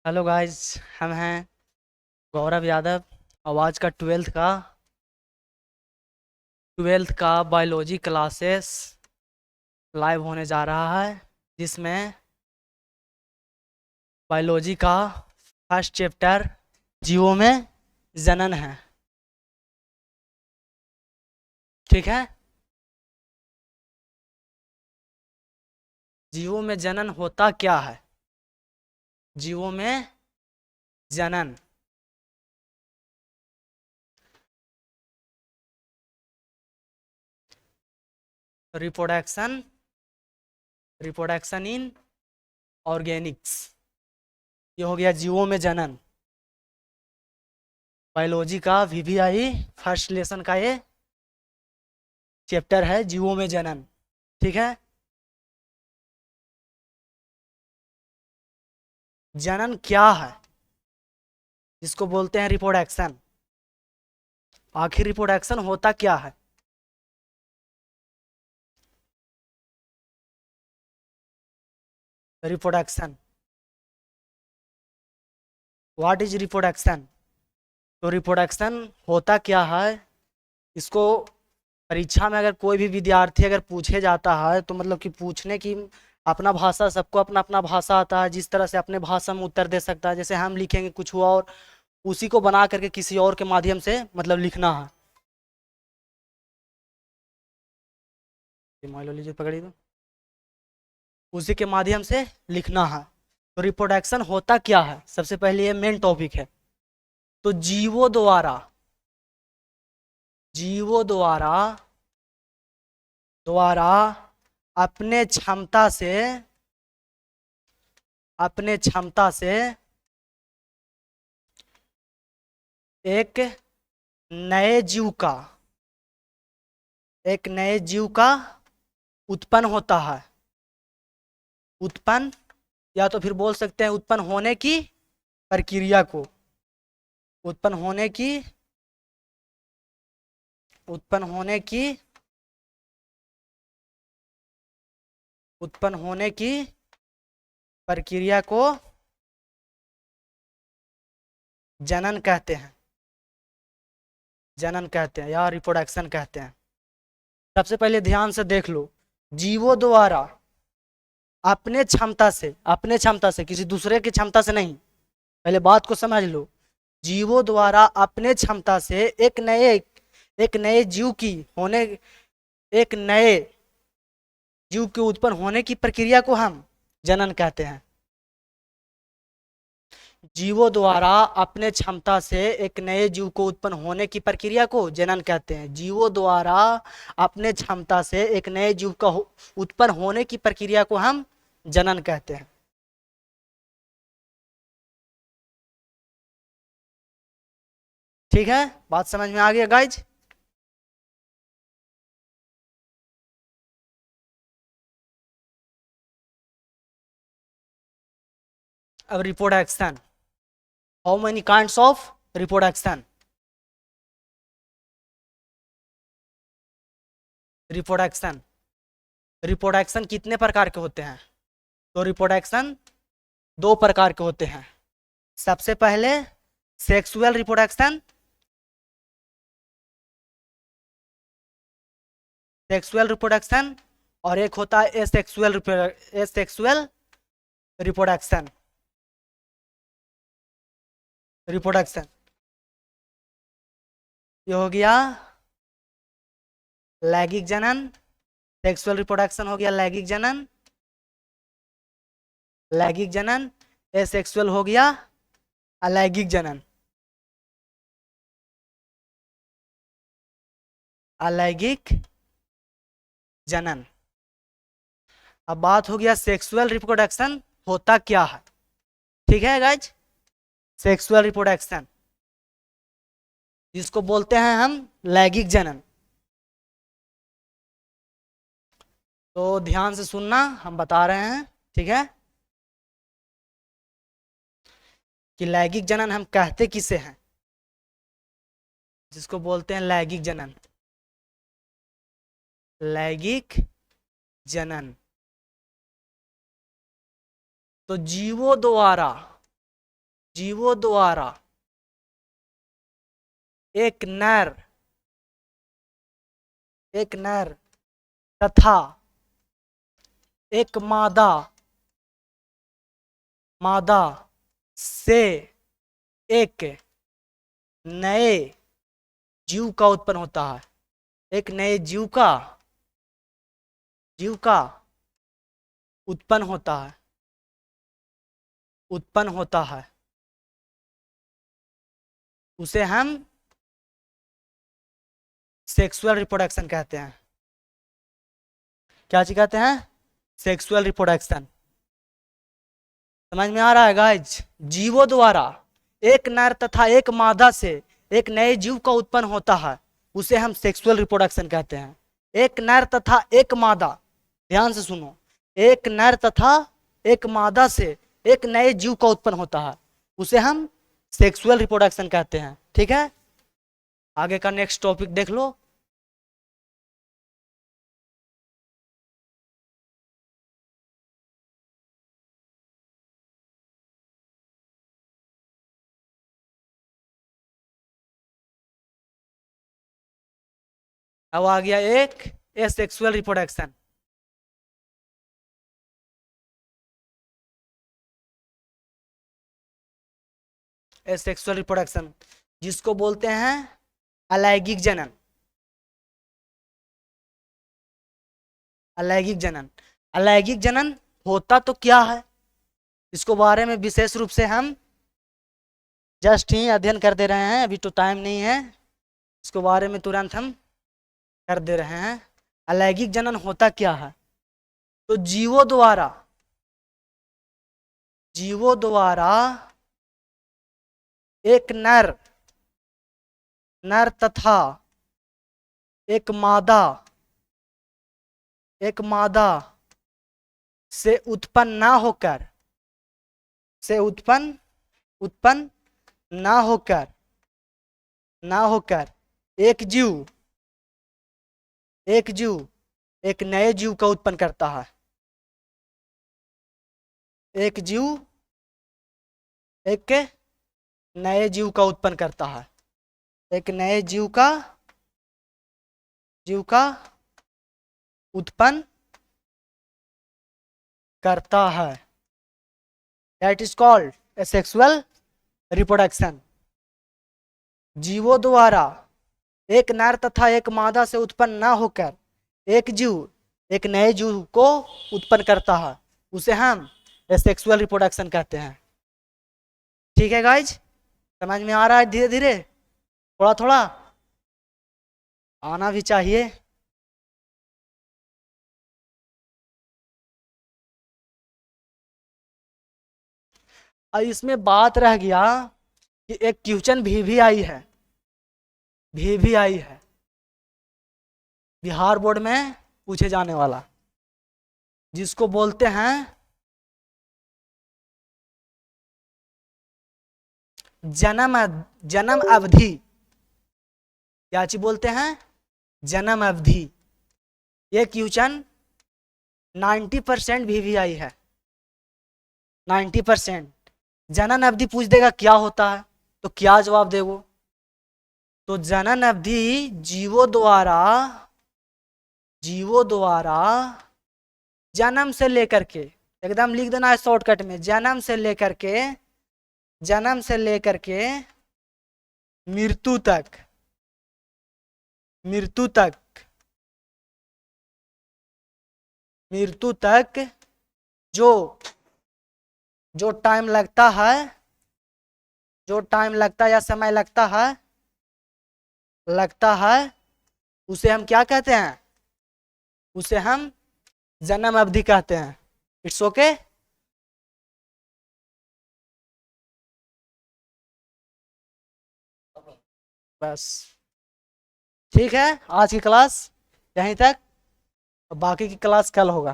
Hello guys. हम हैं गौरव यादव। आवाज़ का ट्वेल्थ का बायोलॉजी क्लासेस लाइव होने जा रहा है, जिसमें बायोलॉजी का फर्स्ट चैप्टर जीवों में जनन है। ठीक है। जीवों में जनन होता क्या है? जीवों में जनन रिप्रोडक्शन रिप्रोडक्शन इन ऑर्गेनिक्स। ये हो गया जीवों में जनन। बायोलॉजी का वीवीआई फर्स्ट लेसन का ये चैप्टर है, जीवों में जनन। ठीक है। जनन क्या है, जिसको बोलते हैं रिप्रोडक्शन। आखिर रिप्रोडक्शन होता क्या है? Reproduction, what is reproduction? तो रिप्रोडक्शन होता क्या है, इसको परीक्षा में अगर कोई भी विद्यार्थी अगर पूछे जाता है तो मतलब कि पूछने की अपना भाषा, सबको अपना अपना भाषा आता है, जिस तरह से अपने भाषा में उत्तर दे सकता है। जैसे हम लिखेंगे कुछ हुआ और उसी को बना करके किसी और के माध्यम से मतलब लिखना है। ये मान लो, लीजिए पकड़िए तो, उसी के माध्यम से लिखना है। तो रिप्रोडक्शन होता क्या है, सबसे पहले ये मेन टॉपिक है। तो जीवों द्वारा अपने क्षमता से एक नए जीव का उत्पन्न होता है। उत्पन्न, या तो फिर बोल सकते हैं उत्पन्न होने की प्रक्रिया को। उत्पन्न होने की उत्पन्न होने की उत्पन्न होने की प्रक्रिया को जनन कहते हैं। जनन कहते हैं या रिप्रोडक्शन कहते हैं। सबसे पहले ध्यान से देख लो, जीवों द्वारा अपने क्षमता से, किसी दूसरे की क्षमता से नहीं। पहले बात को समझ लो। जीवों द्वारा अपने क्षमता से एक नए जीव की होने एक नए जीव के उत्पन्न होने की प्रक्रिया को हम जनन कहते हैं। जीवों द्वारा अपने क्षमता से एक नए जीव को उत्पन्न होने की प्रक्रिया को जनन कहते हैं। जीवों द्वारा अपने क्षमता से एक नए जीव का उत्पन्न होने की प्रक्रिया को हम जनन कहते हैं। ठीक है, बात समझ में आ गया गाइज? अब reproduction, how many kinds of reproduction? Reproduction reproduction कितने प्रकार के होते हैं? तो रिप्रोडक्शन दो प्रकार के होते हैं। सबसे पहले सेक्सुअल रिप्रोडक्शन। सेक्सुअल रिप्रोडक्शन और एक होता है एसेक्सुअल रिप्रोडक्शन। रिप्रोडक्शन ये हो गया लैंगिक जनन। सेक्सुअल रिप्रोडक्शन हो गया लैंगिक जनन। एसेक्सुअल हो गया अलैंगिक जनन। अलैंगिक जनन। अब बात हो गया सेक्सुअल रिप्रोडक्शन होता क्या है। ठीक है गाइज, सेक्सुअल रिप्रोडक्शन जिसको बोलते हैं हम लैंगिक जनन। तो ध्यान से सुनना, हम बता रहे हैं। ठीक है, कि लैंगिक जनन हम कहते किसे हैं, जिसको बोलते हैं लैंगिक जनन। लैंगिक जनन तो जीवों द्वारा जीवों द्वारा एक नर तथा एक मादा से एक नए जीव का उत्पन्न होता है। एक नए जीव का उत्पन्न होता है उसे हम सेक्सुअल रिप्रोडक्शन कहते हैं। क्या चीज कहते हैं? Sexual reproduction. समझ में आ रहा है गाइज? जीवों द्वारा एक नर तथा एक मादा से एक नए जीव का उत्पन्न होता है उसे हम सेक्सुअल रिप्रोडक्शन कहते हैं। एक नर तथा एक मादा, ध्यान से सुनो, एक नर तथा एक मादा से एक नए जीव का उत्पन्न होता है उसे हम सेक्सुअल रिप्रोडक्शन कहते हैं। ठीक है, आगे का नेक्स्ट टॉपिक देख लो। अब आ गया एक एसेक्सुअल रिप्रोडक्शन। एसेक्सुअल रिप्रोडक्शन जिसको बोलते हैं अलैंगिक जनन। अलैंगिक जनन, अलैंगिक जनन होता तो क्या है, इसको बारे में विशेष रूप से हम जस्ट ही अध्ययन कर दे रहे हैं, अभी तो टाइम नहीं है, इसको बारे में तुरंत हम कर दे रहे हैं। अलैंगिक जनन होता क्या है? तो जीवों द्वारा एक नर तथा एक मादा से उत्पन्न ना होकर एक जीव एक नए जीव का उत्पन्न करता है। एक जीव एक नए जीव का उत्पन्न करता है। एक नए जीव का उत्पन्न करता है। That is called a sexual reproduction. जीवों द्वारा एक नर तथा एक मादा से उत्पन्न न होकर एक जीव एक नए जीव को उत्पन्न करता है उसे हम सेक्सुअल रिप्रोडक्शन कहते हैं। ठीक है गाइज, समझ में आ रहा है? धीरे धीरे, थोड़ा थोड़ा आना भी चाहिए। और इसमें बात रह गया कि एक क्वेश्चन भी आई है, बिहार बोर्ड में पूछे जाने वाला, जिसको बोलते हैं जन्म अवधि। क्या चीज बोलते हैं? जन्म अवधि। ये क्वेश्चन 90% भी आई है। 90% जनन अवधि पूछ देगा क्या होता है, तो क्या जवाब देगो? तो जनन अवधि जीवों द्वारा जन्म से लेकर के, एकदम लिख देना है शॉर्टकट में, जन्म से लेकर के मृत्यु तक जो टाइम लगता है, या समय लगता है उसे हम क्या कहते हैं? उसे हम जन्म अवधि कहते हैं। It's okay. बस ठीक है, आज की क्लास यहीं तक, बाकी की क्लास कल होगा।